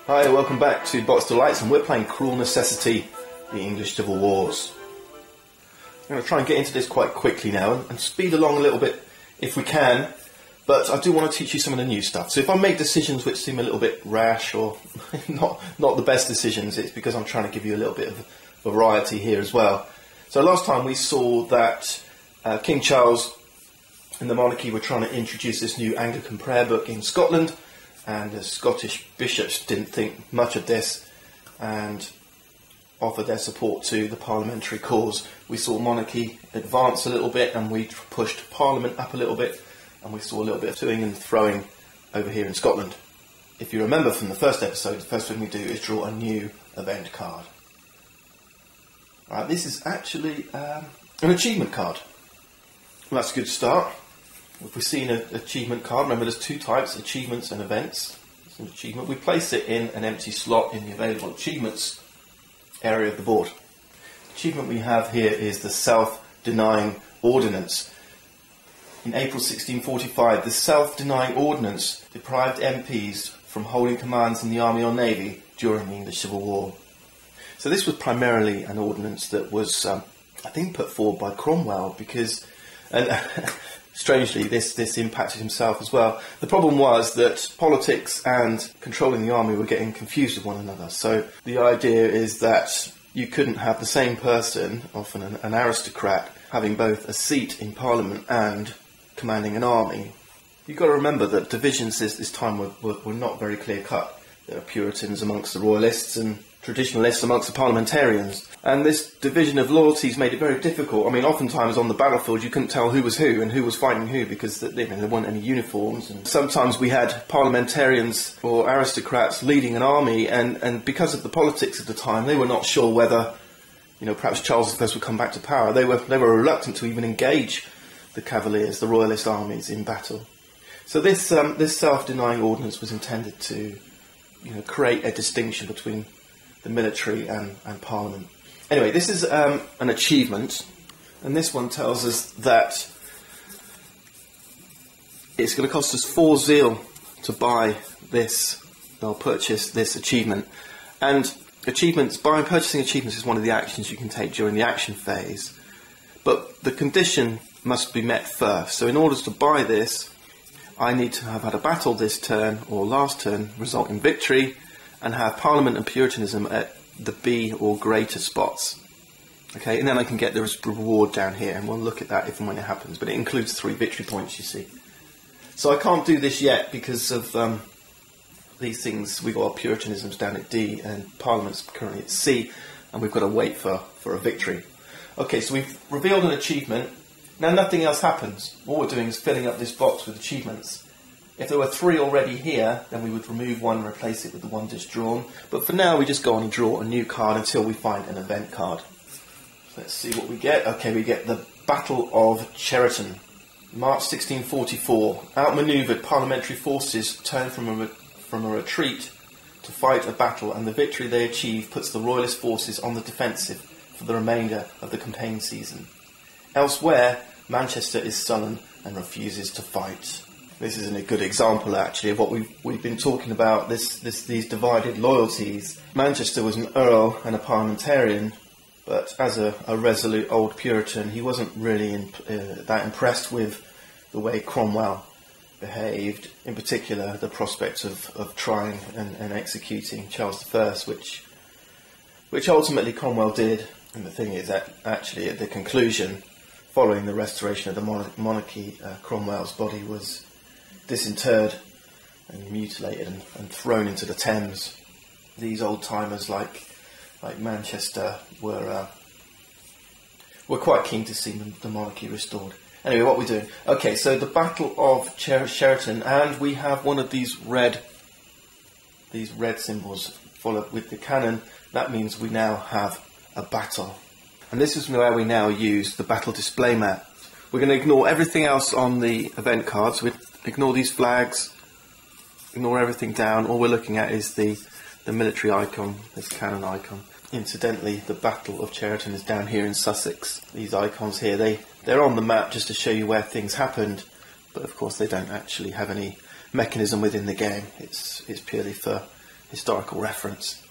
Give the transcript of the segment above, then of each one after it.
Hi, welcome back to Box to Lights, and we're playing Cruel Necessity, the English Civil Wars. I'm going to try and get into this quite quickly now and speed along a little bit if we can, but I do want to teach you some of the new stuff. So if I make decisions which seem a little bit rash or not the best decisions, it's because I'm trying to give you a little bit of variety here as well. So last time we saw that King Charles and the monarchy were trying to introduce this new Anglican prayer book in Scotland, and the Scottish bishops didn't think much of this and offered their support to the parliamentary cause. We saw monarchy advance a little bit, and we pushed Parliament up a little bit, and we saw a little bit of toing and throwing over here in Scotland. If you remember from the first episode, the first thing we do is draw a new event card. Right, this is actually an achievement card. Well, that's a good start. If we've seen an achievement card, remember there's two types, achievements and events. It's an achievement. We place it in an empty slot in the available achievements area of the board. The achievement we have here is the self-denying ordinance. In April 1645, the self-denying ordinance deprived MPs from holding commands in the army or navy during the English Civil War. So this was primarily an ordinance that was, I think, put forward by Cromwell because... strangely, this impacted himself as well. The problem was that politics and controlling the army were getting confused with one another. So the idea is that you couldn't have the same person, often an aristocrat, having both a seat in Parliament and commanding an army. You've got to remember that divisions at this time were not very clear-cut. There are Puritans amongst the Royalists and traditionalists amongst the parliamentarians. And this division of loyalties made it very difficult. I mean, oftentimes on the battlefield you couldn't tell who was who and who was fighting who because there weren't any uniforms. And sometimes we had parliamentarians or aristocrats leading an army, and because of the politics of the time, they were not sure whether, perhaps Charles I would come back to power. They were reluctant to even engage the Cavaliers, the Royalist armies, in battle. So this self-denying ordinance was intended to, create a distinction between the military and Parliament. Anyway, this is an achievement, and this one tells us that it's going to cost us 4 zeal to buy this, or purchase this achievement. And buying purchasing achievements is one of the actions you can take during the action phase, but the condition must be met first. So in order to buy this, I need to have had a battle this turn, or last turn, result in victory, and have Parliament and Puritanism at the B or greater spots. Okay, and then I can get the reward down here, and we'll look at that if and when it happens, but it includes 3 victory points, you see. So I can't do this yet because of these things. We've got Puritanism's down at D and Parliament's currently at C, and we've got to wait for a victory. Okay, so we've revealed an achievement. Now nothing else happens. All we're doing is filling up this box with achievements. If there were 3 already here, then we would remove one and replace it with the one just drawn. But for now, we just go on and draw a new card until we find an event card. Let's see what we get. Okay, we get the Battle of Cheriton. March 1644. Outmanoeuvred parliamentary forces turn from a retreat to fight a battle, and the victory they achieve puts the Royalist forces on the defensive for the remainder of the campaign season. Elsewhere, Manchester is sullen and refuses to fight. This isn't a good example, actually, of what we've been talking about, these divided loyalties. Manchester was an earl and a parliamentarian, but as a resolute old Puritan, he wasn't really that impressed with the way Cromwell behaved, in particular the prospect of trying and executing Charles I, which ultimately Cromwell did. And the thing is that actually at the conclusion, following the restoration of the monarchy, Cromwell's body was disinterred and mutilated and thrown into the Thames. These old-timers like Manchester were quite keen to see the monarchy restored. Anyway, what we're doing. Okay, so the Battle of Cheriton, and we have one of these red symbols followed with the cannon. That means we now have a battle. And this is where we now use the battle display map. We're going to ignore everything else on the event cards. We ignore these flags, ignore everything down. All we're looking at is the military icon, this cannon icon. Incidentally, the Battle of Cheriton is down here in Sussex. These icons here, they're on the map just to show you where things happened, but of course they don't actually have any mechanism within the game. It's purely for historical reference.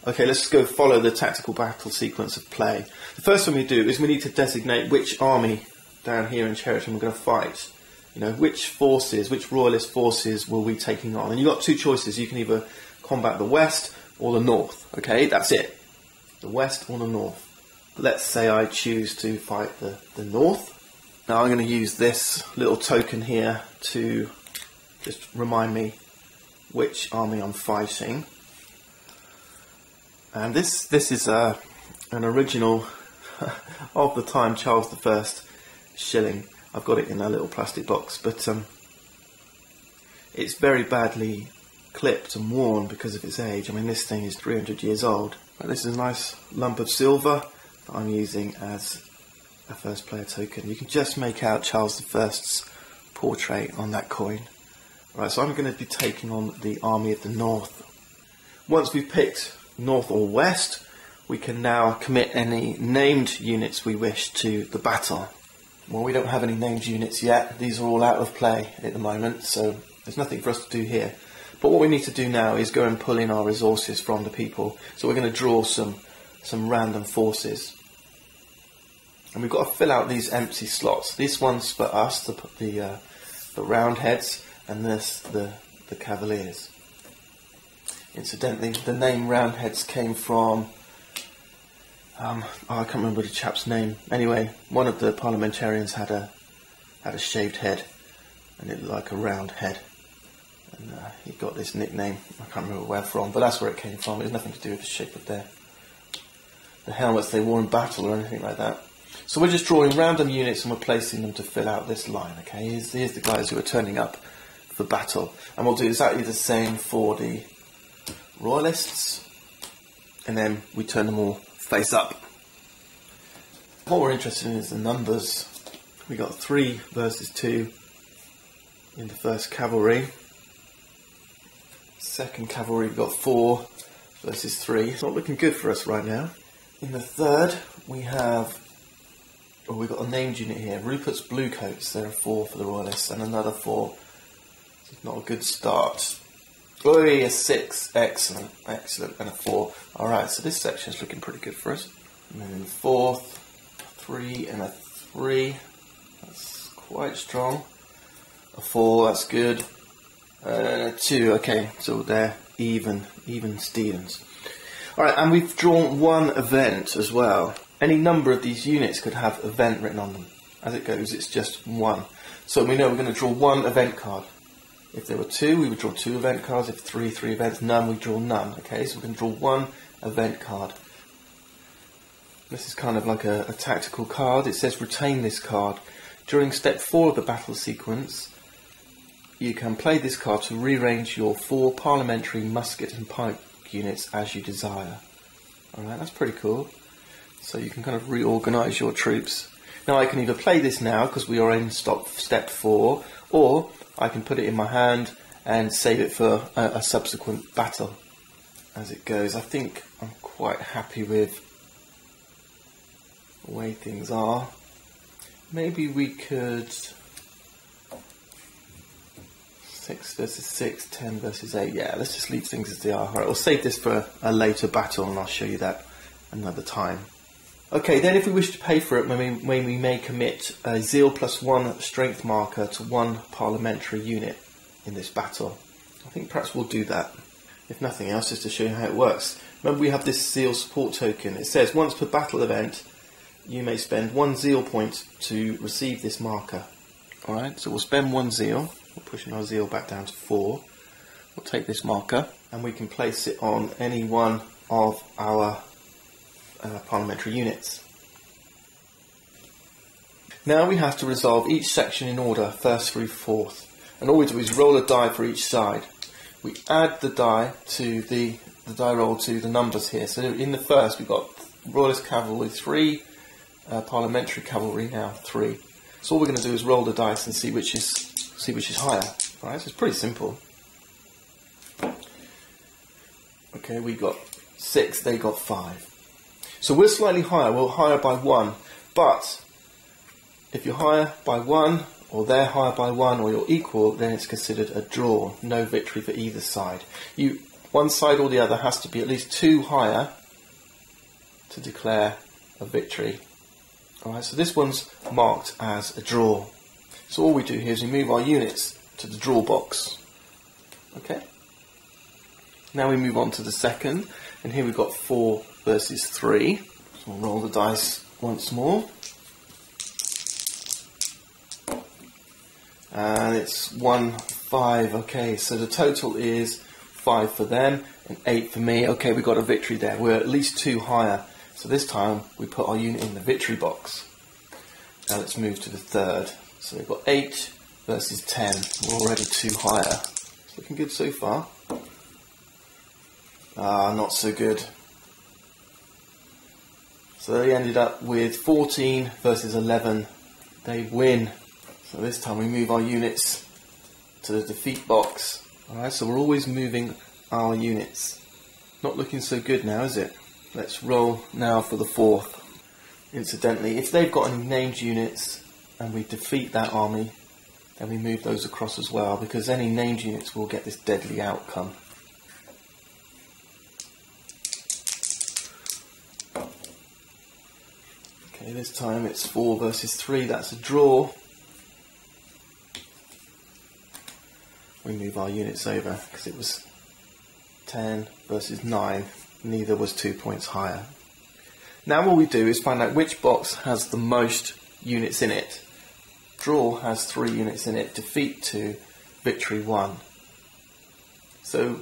Okay, let's go follow the tactical battle sequence of play. The first thing we do is we need to designate which army down here in Cheriton we're going to fight. You know, which forces, which royalist forces will we taking on? And you've got two choices. You can either combat the west or the north. Okay, that's it. The west or the north. Let's say I choose to fight the north. Now I'm going to use this little token here to just remind me which army I'm fighting. And this is an original of the time Charles I shilling. I've got it in a little plastic box, but it's very badly clipped and worn because of its age. I mean, this thing is 300 years old. But this is a nice lump of silver that I'm using as a first player token. You can just make out Charles I's portrait on that coin. Right, so I'm going to be taking on the army of the north. Once we've picked north or west, we can now commit any named units we wish to the battle. Well, we don't have any named units yet. These are all out of play at the moment, so there's nothing for us to do here. But what we need to do now is go and pull in our resources from the people. So we're going to draw some random forces. And we've got to fill out these empty slots. This one's for us, the Roundheads, and this, the Cavaliers. Incidentally, the name Roundheads came from, I can't remember the chap's name. Anyway, one of the parliamentarians had a shaved head, and it looked like a round head. And he got this nickname. I can't remember where from, but that's where it came from. It has nothing to do with the shape of the helmets they wore in battle or anything like that. So we're just drawing random units and we're placing them to fill out this line. Okay, here's the guys who are turning up for battle, and we'll do exactly the same for the royalists, and then we turn them all face up. What we're interested in is the numbers. We got 3 versus 2 in the first cavalry. Second cavalry, we've got 4 versus 3. It's not looking good for us right now. In the third, we've got a named unit here. Rupert's Bluecoats. There are 4 for the royalists, and another 4. It's not a good start. Oh, a 6. Excellent, excellent, and a 4. Alright, so this section is looking pretty good for us. And then in the fourth, 3 and a 3. That's quite strong. A 4, that's good. 2, okay, so they're even Stevens. Alright, and we've drawn 1 event as well. Any number of these units could have event written on them. As it goes, it's just 1. So we know we're going to draw 1 event card. If there were 2, we would draw 2 event cards. If 3 events, none, we draw none. Okay, so we can draw 1 event card. This is kind of like a tactical card. It says retain this card. During step 4 of the battle sequence, you can play this card to rearrange your 4 parliamentary musket and pike units as you desire. Alright, that's pretty cool. So you can kind of reorganise your troops. Now I can either play this now because we are in step 4, or I can put it in my hand and save it for a subsequent battle. As it goes, I think I'm quite happy with the way things are. Maybe we could 6 versus 6, 10 versus 8. Yeah, let's just leave things as they are. Alright, we'll save this for a later battle and I'll show you that another time. Okay, then if we wish to pay for it, we may commit a zeal +1 strength marker to 1 parliamentary unit in this battle. I think perhaps we'll do that. If nothing else, just to show you how it works. Remember, we have this zeal support token. It says once per battle event, you may spend 1 zeal point to receive this marker. Alright, so we'll spend 1 zeal. We're pushing our zeal back down to 4. We'll take this marker and we can place it on any one of our parliamentary units. Now we have to resolve each section in order, 1st through 4th. And all we do is roll a die for each side. We add the die to the die roll to the numbers here. So in the first we've got Royalist Cavalry 3, Parliamentary Cavalry now 3. So all we're going to do is roll the dice and see which is higher. Alright, so it's pretty simple. Okay, we got 6, they got 5. So we're slightly higher, we're higher by 1, but if you're higher by 1, or they're higher by 1, or you're equal, then it's considered a draw, no victory for either side. You one side or the other has to be at least 2 higher to declare a victory. Alright, so this one's marked as a draw. So all we do here is we move our units to the draw box. Okay. Now we move on to the second, and here we've got 4 versus 3. So we'll roll the dice once more. And it's 1, 5. Okay, so the total is 5 for them and 8 for me. Okay, we got a victory there. We're at least 2 higher. So this time we put our unit in the victory box. Now let's move to the third. So we've got 8 versus 10. We're already 2 higher. It's looking good so far. Not so good. So they ended up with 14 versus 11. They win. So this time we move our units to the defeat box. Alright, so we're always moving our units. Not looking so good now, is it? Let's roll now for the fourth. Incidentally, if they've got any named units and we defeat that army, then we move those across as well, because any named units will get this deadly outcome. Okay, this time it's 4 versus 3, that's a draw. We move our units over because it was 10 versus 9. Neither was 2 points higher. Now what we do is find out which box has the most units in it. Draw has 3 units in it, defeat 2, victory 1. So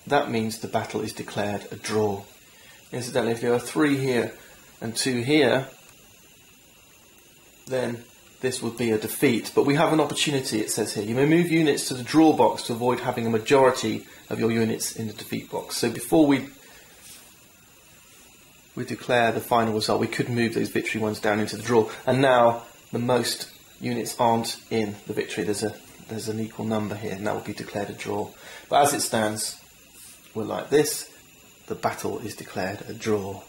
that means the battle is declared a draw. Incidentally, if there are 3 here and 2 here, then this would be a defeat. But we have an opportunity, it says here. You may move units to the draw box to avoid having a majority of your units in the defeat box. So before we declare the final result, we could move those victory ones down into the draw. And now the most units aren't in the victory. There's an equal number here, and that will be declared a draw. But as it stands, we're like this. The battle is declared a draw.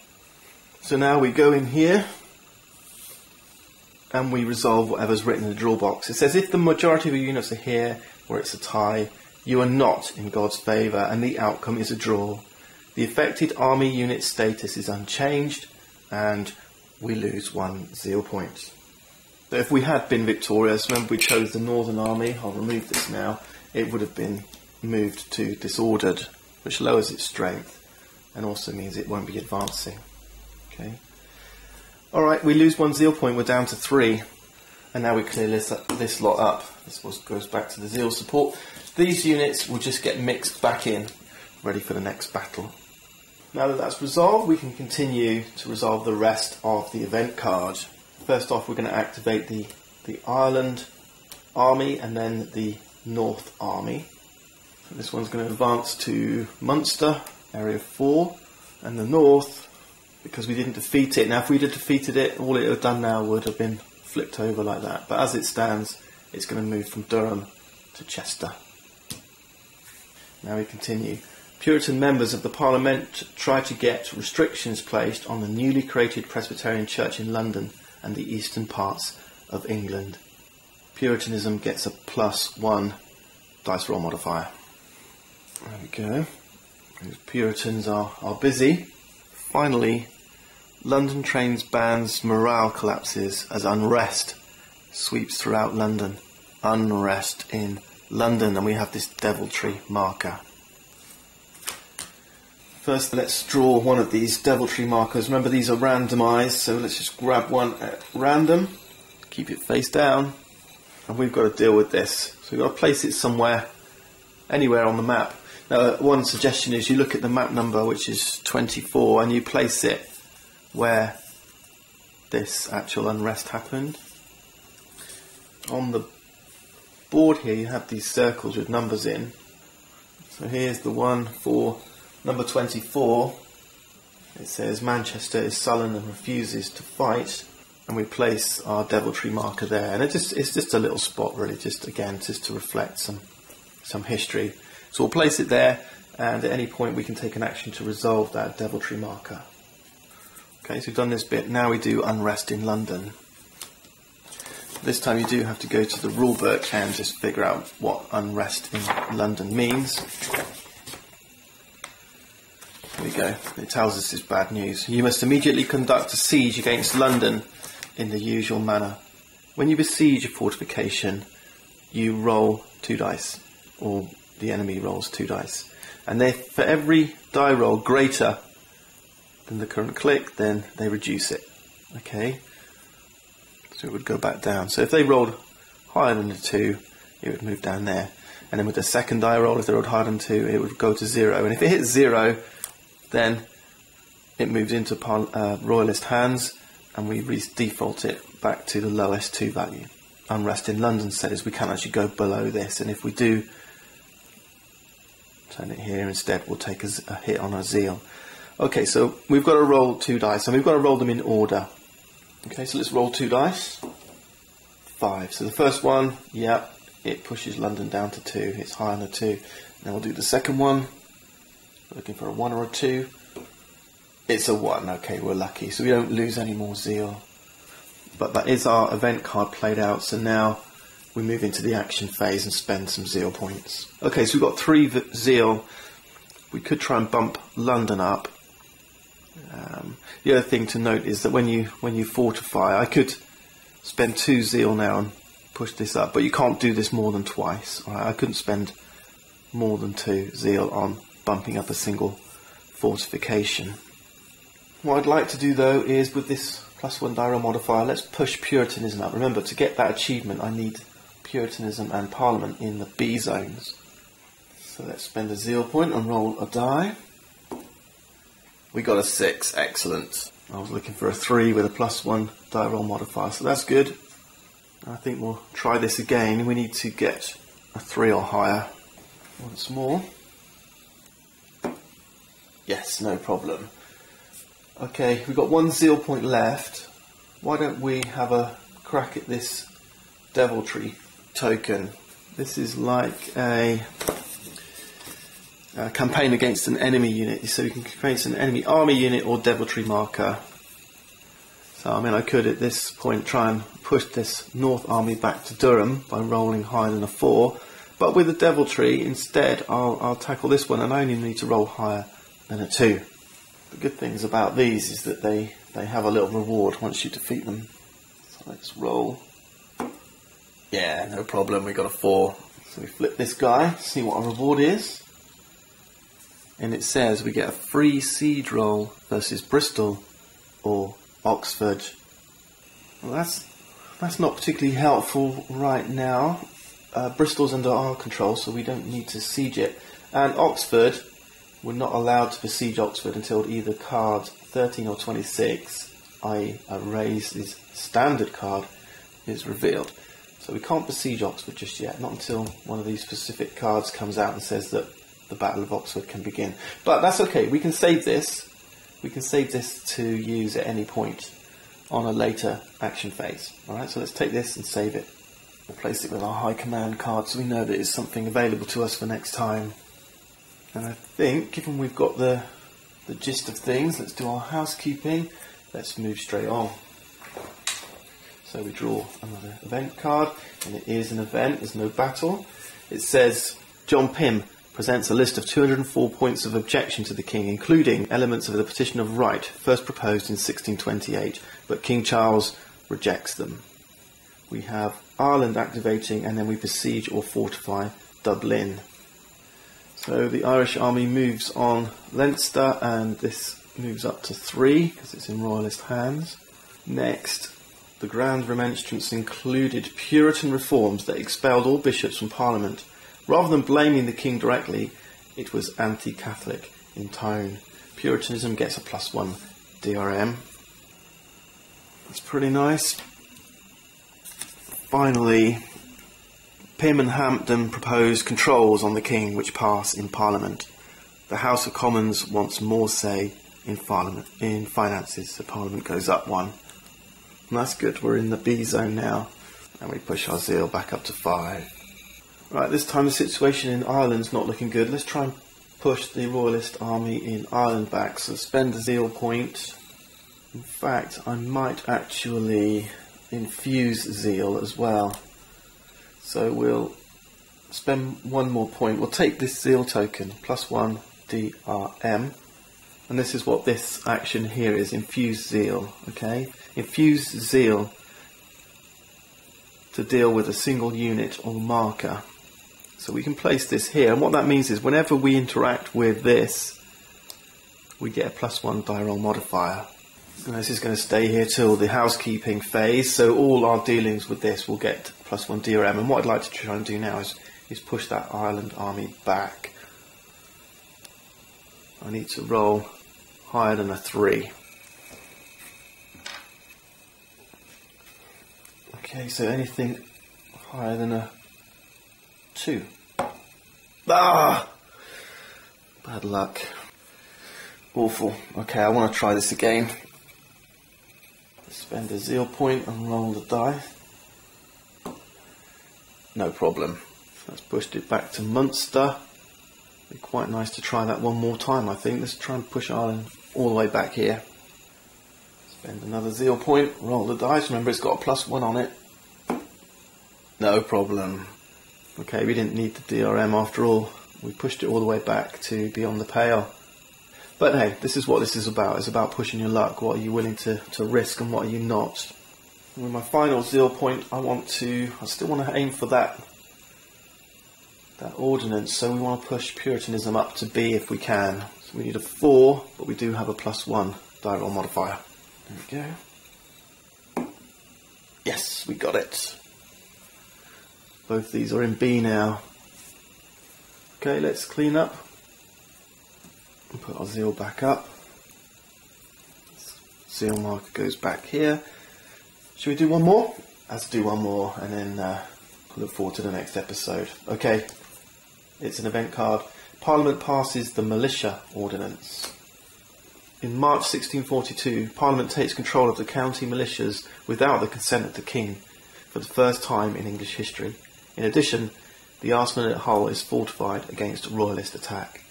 So now we go in here and we resolve whatever's written in the draw box. It says if the majority of your units are here, or it's a tie, you are not in God's favour and the outcome is a draw. The affected army unit status is unchanged and we lose 1 0 point. So if we had been victorious, remember we chose the Northern Army, I'll remove this now, it would have been moved to disordered, which lowers its strength and also means it won't be advancing. Okay. Alright, we lose 1 0 point, we're down to 3. And now we clear this lot up. This goes back to the zeal support. These units will just get mixed back in, ready for the next battle. Now that that's resolved, we can continue to resolve the rest of the event card. First off, we're going to activate the Ireland Army and then the North Army. So this one's going to advance to Munster, Area 4, and the North, because we didn't defeat it. Now if we'd have defeated it, all it would have done now would have been flipped over like that. But as it stands, it's going to move from Durham to Chester. Now we continue. Puritan members of the Parliament tried to get restrictions placed on the newly created Presbyterian Church in London and the eastern parts of England. Puritanism gets a +1 dice roll modifier. There we go. Those Puritans are busy. Finally, London Trains bands morale collapses as unrest sweeps throughout London. Unrest in London, and we have this deviltry marker. First, let's draw one of these deviltry markers. Remember, these are randomised, so let's just grab one at random, keep it face down, and we've got to deal with this. So we've got to place it somewhere, anywhere on the map. Now, one suggestion is you look at the map number, which is 24, and you place it where this actual unrest happened. On the board here, you have these circles with numbers in. So here's the one for number 24. It says Manchester is sullen and refuses to fight, and we place our deviltry marker there. And it's just a little spot, really, just to reflect some history. So we'll place it there, and at any point we can take an action to resolve that deviltry marker. Okay, so we've done this bit. Now we do unrest in London. This time you do have to go to the rulebook and just figure out what unrest in London means. go. It tells us it's bad news. You must immediately conduct a siege against London in the usual manner. When you besiege a fortification, you roll 2 dice, or the enemy rolls 2 dice. And for every die roll greater than the current click, then they reduce it. Okay? So it would go back down. So if they rolled higher than the 2, it would move down there. And then with the second die roll, if they rolled higher than 2, it would go to 0. And if it hits 0, then it moves into royalist hands, and we default it back to the lowest 2 value. Unrest in London says we can't actually go below this, and if we do turn it here instead, we'll take a hit on our zeal. Okay, so we've got to roll 2 dice, and we've got to roll them in order. Okay, so let's roll 2 dice. 5. So the first one, yeah, it pushes London down to 2. It's higher than a 2. Then we'll do the second one. Looking for a 1 or a 2. It's a 1. Okay, we're lucky. So we don't lose any more zeal. But that is our event card played out. So now we move into the action phase and spend some zeal points. Okay, so we've got 3 zeal. We could try and bump London up. The other thing to note is that when you fortify, I could spend 2 zeal now and push this up, but you can't do this more than twice. Right? I couldn't spend more than 2 zeal on bumping up a single fortification. What I'd like to do though is with this +1 die roll modifier, let's push Puritanism up. Remember, to get that achievement I need Puritanism and Parliament in the B zones. So let's spend a zeal point and roll a die. We got a 6, excellent. I was looking for a 3 with a +1 die roll modifier, so that's good. I think we'll try this again. We need to get a 3 or higher once more. Yes, no problem. Okay, we've got 1 zeal point left. Why don't we have a crack at this deviltry token? This is like a campaign against an enemy unit. So you can campaign against an enemy army unit or deviltry marker. So I mean, I could at this point try and push this North army back to Durham by rolling higher than a 4. But with the deviltry, instead, I'll tackle this one, and I only need to roll higher than a 2. The good things about these is that they have a little reward once you defeat them. So let's roll. Yeah, no problem, we got a 4. So we flip this guy, see what our reward is. And it says we get a free siege roll versus Bristol or Oxford. Well, that's not particularly helpful right now. Bristol's under our control, so we don't need to siege it. And Oxford, we're not allowed to besiege Oxford until either card 13 or 26, i.e. a raised standard card, is revealed. So we can't besiege Oxford just yet, not until one of these specific cards comes out and says that the Battle of Oxford can begin. But that's okay, we can save this. We can save this to use at any point on a later action phase. Alright, so let's take this and save it. Replace it with our High Command card so we know that it's something available to us for next time. And I think, given we've got the gist of things, let's do our housekeeping. Let's move straight on. So we draw another event card, and it is an event, there's no battle. It says, John Pym presents a list of 204 points of objection to the King, including elements of the Petition of Right, first proposed in 1628, but King Charles rejects them. We have Ireland activating, and then we besiege or fortify Dublin. So the Irish army moves on Leinster, and this moves up to 3 because it's in royalist hands. Next, the Grand Remonstrance included Puritan reforms that expelled all bishops from Parliament. Rather than blaming the king directly, it was anti-Catholic in tone. Puritanism gets a +1 DRM. That's pretty nice. Finally, Pym and Hampden propose controls on the king which pass in Parliament. The House of Commons wants more say in finances, so Parliament goes up 1. And that's good, we're in the B zone now. And we push our zeal back up to 5. Right, this time the situation in Ireland's not looking good. Let's try and push the royalist army in Ireland back. So spend a zeal point. In fact, I might actually infuse zeal as well. So we'll spend 1 more point. We'll take this zeal token, +1 DRM. And this is what this action here is, infuse zeal, okay? Infuse zeal to deal with a single unit or marker. So we can place this here, and what that means is whenever we interact with this, we get a +1 die roll modifier. And this is going to stay here till the housekeeping phase, so all our dealings with this will get +1 DRM. And what I'd like to try and do now is push that Ireland army back. I need to roll higher than a 3. Okay, so anything higher than a 2. Ah! Bad luck. Awful. Okay, I want to try this again. Spend a zeal point and roll the die. No problem. That's pushed it back to Munster. It'd be quite nice to try that one more time, I think. Let's try and push Ireland all the way back here. Spend another zeal point, roll the dice. Remember, it's got a +1 on it. No problem. Okay, we didn't need the DRM after all. We pushed it all the way back to beyond the pale. But hey, this is what this is about. It's about pushing your luck. What are you willing to risk and what are you not? And with my final zeal point, I still want to aim for that ordinance. So we want to push Puritanism up to B if we can. So we need a 4, but we do have a +1 die roll modifier. There we go. Yes, we got it. Both these are in B now. Okay, let's clean up. And put our zeal back up. Zeal marker goes back here. Should we do one more? Let's do one more and then look forward to the next episode. Okay, it's an event card. Parliament passes the Militia Ordinance. In March 1642, Parliament takes control of the county militias without the consent of the King for the first time in English history. In addition, the arsenal at Hull is fortified against royalist attack.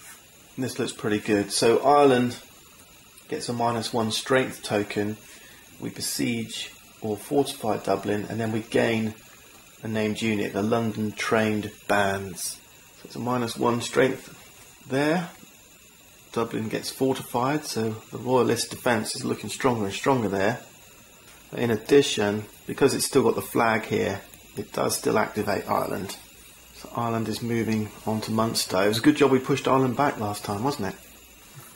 And this looks pretty good. So Ireland gets a -1 strength token. We besiege or fortify Dublin, and then we gain a named unit, the London Trained Bands. So it's a -1 strength there. Dublin gets fortified, so the royalist defence is looking stronger and stronger there. In addition, because it's still got the flag here, it does still activate Ireland. So Ireland is moving on to Munster. It was a good job we pushed Ireland back last time, wasn't it?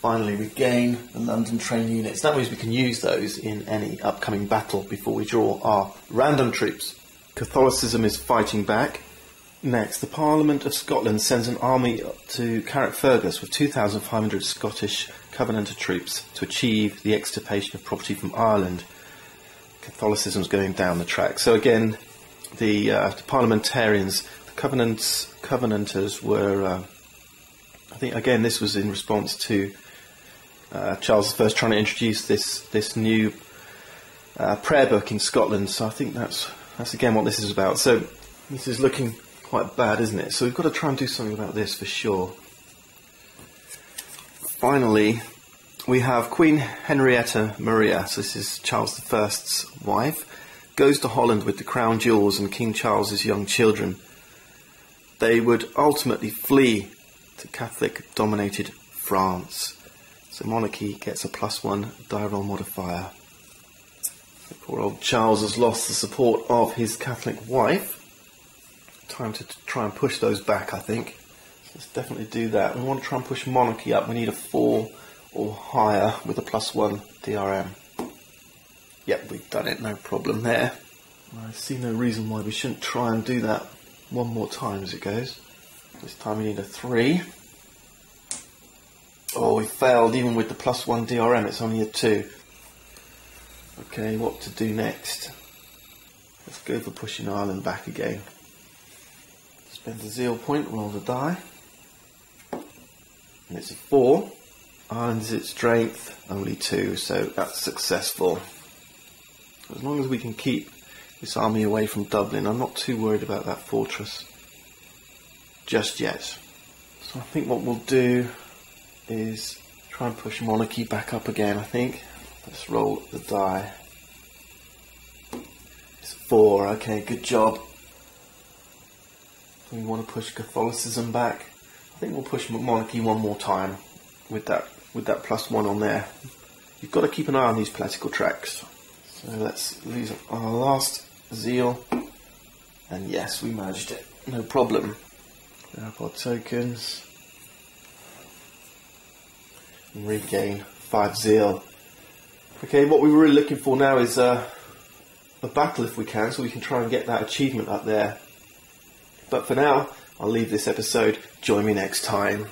Finally, we gain the London train units. That means we can use those in any upcoming battle before we draw our random troops. Catholicism is fighting back. Next, the Parliament of Scotland sends an army to Carrickfergus with 2,500 Scottish Covenanter troops to achieve the extirpation of property from Ireland. Catholicism's going down the track. So again, the parliamentarians, the Covenanters were, I think again this was in response to Charles I trying to introduce this new prayer book in Scotland. So I think that's again what this is about. So this is looking quite bad, isn't it? So we've got to try and do something about this for sure. Finally, we have Queen Henrietta Maria, so this is Charles I's wife, goes to Holland with the crown jewels and King Charles's young children. They would ultimately flee to Catholic-dominated France. So monarchy gets a +1 die roll modifier. So poor old Charles has lost the support of his Catholic wife. Time to try and push those back, I think. So let's definitely do that. We want to try and push monarchy up. We need a 4 or higher with a +1 DRM. Yep, we've done it, no problem there. I see no reason why we shouldn't try and do that one more time as it goes. This time we need a 3. Oh, we failed even with the +1 DRM, it's only a 2. Okay, what to do next? Let's go for pushing Ireland back again. Spend a zeal point, roll the die. And it's a 4. Ireland's its strength, only 2, so that's successful. As long as we can keep this army away from Dublin, I'm not too worried about that fortress just yet. So I think what we'll do is try and push monarchy back up again, I think. Let's roll the die. It's 4, okay, good job. We want to push Catholicism back. I think we'll push monarchy one more time with that with that +1 on there. You've got to keep an eye on these political tracks. So let's lose our last zeal. And yes, we merged it. No problem. We have our tokens. And regain 5 zeal. Okay, what we're really looking for now is a battle if we can, so we can try and get that achievement up there. But for now, I'll leave this episode. Join me next time.